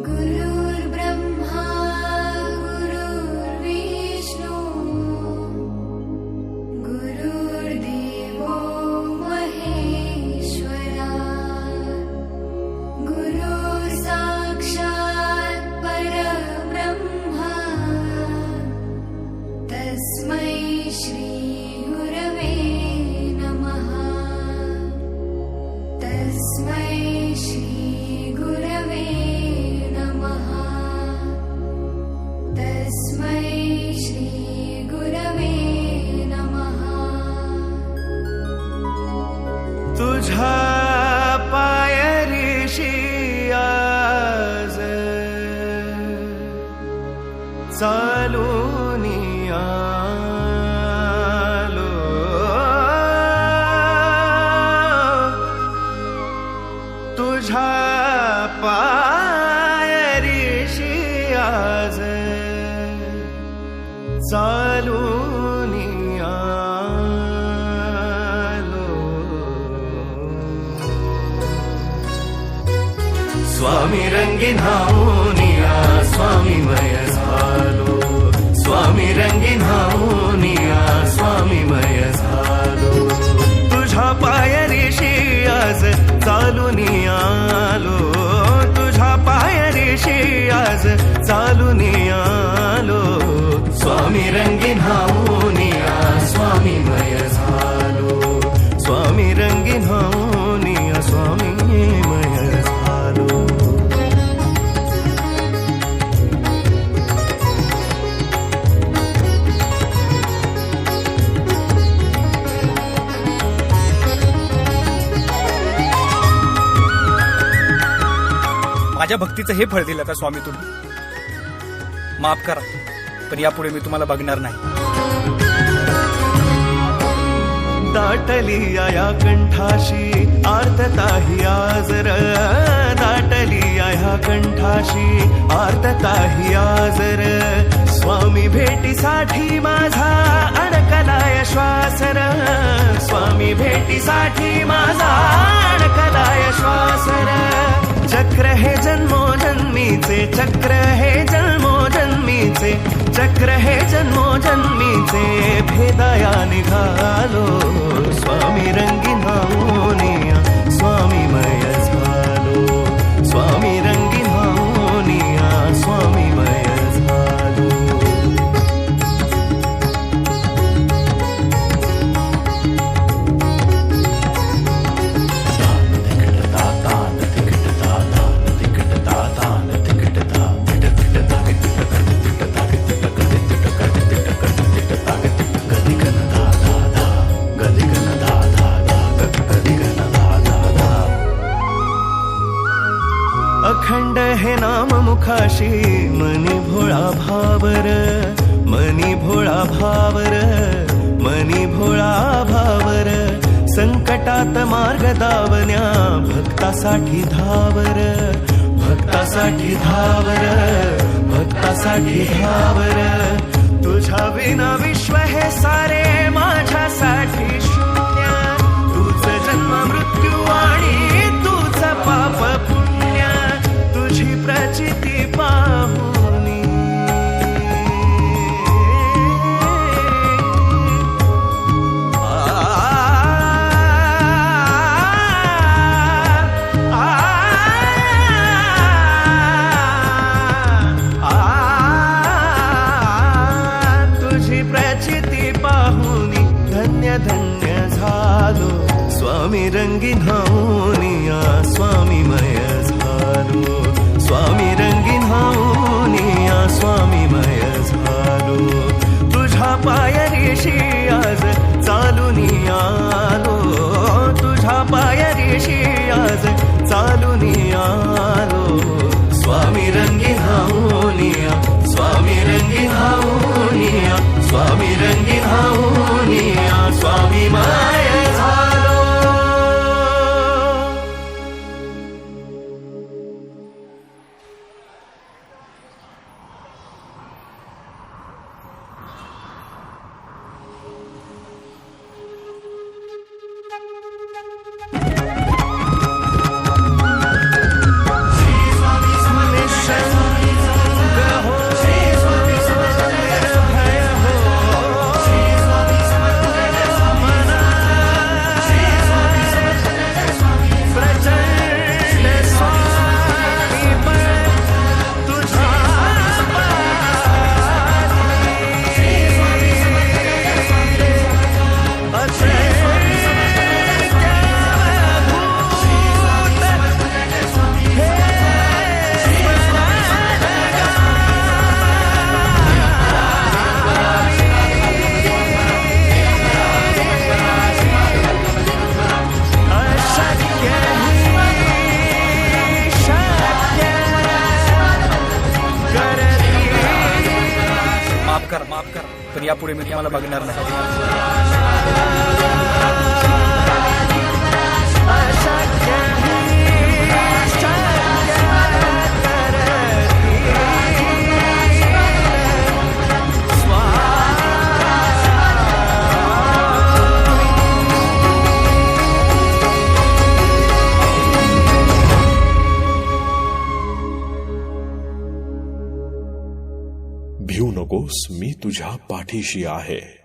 गुरुर्ब्रह्मा गुरुर्विष्णू गुरुर्देवो महेश्वरा गुरुः साक्षात् परब्रह्मा तस्मै श्री गुरवे नमः तस्मै श्री गुरवे नमः तस्मै श्री गुरवे नमः तुझ्या पायरीशी आज चालून आलो तुझ्या पायरीशी आज चालून आलो स्वामी रंगीन हाऊनिया स्वामीमय झालो स्वामी रंगीन हाऊनिया स्वामीमय झालो तुझ्या पायरीशी आज चालून आलो तुझ्या पायरीशी आज चालून आलो स्वामी रंगीन हाऊनिया स्वामीमय झालो स्वामी रंगीन हाऊनिया स्वामीमय झालो माझ्या भक्तीचं हे फळ दिलं का स्वामी तुम्ही? माफ करा, पण यापुढे मी तुम्हाला बघणार नाही. दाटली या कंठाशी आर्तता ही आजर दाटली या कंठाशी आर्तता ही आजर स्वामी भेटीसाठी माझा अडकलाय श्वासर स्वामी भेटीसाठी माझा अडकलाय श्वासर चक्र हे जन्मोजन्मीचे चक्र हे जन्मोजन्मीचे चक्र हे जन्मोजन्मीचे भेदाया निघालो स्वामी रंगीन हाऊनिया स्वामीमय झालो स्वामी रंगीन हाऊनिया स्वामीमय झालो अखंड हे नाम मुखाशी मनी भोळा भावर मनी भोळा भावर मनी भोळा भावर संकटात मार्ग दावण्या भक्तासाठी धावर भक्तासाठी धावर भक्तासाठी धावर तुझ्या विना विश्व हे सारे माझ्यासाठी शून्य तुझ जन्म मृत्यू आणि तुझ पाप पुण्य तुझी प्रचिती पाहुनी तुझी प्रचिती पाहुनी धन्य धन्य झालो स्वामी रंगीन हाऊनिया स्वामीमय झालो स्वामी रंगीन हाऊनिया स्वामीमय झालो तुझ्या पायरीशी आज चालून आलो तुझ्या पायरीशी आज चालून आलो स्वामी रंगीन हाऊनिया स्वामी रंगीन हाऊनिया स्वामी रंगीन हाऊनिया स्वामीमय झालो करा पण यापुढे मी तुम्हाला बघणार नाही. भिवू नकोस, मी तुझ्या पाठीशी आहे.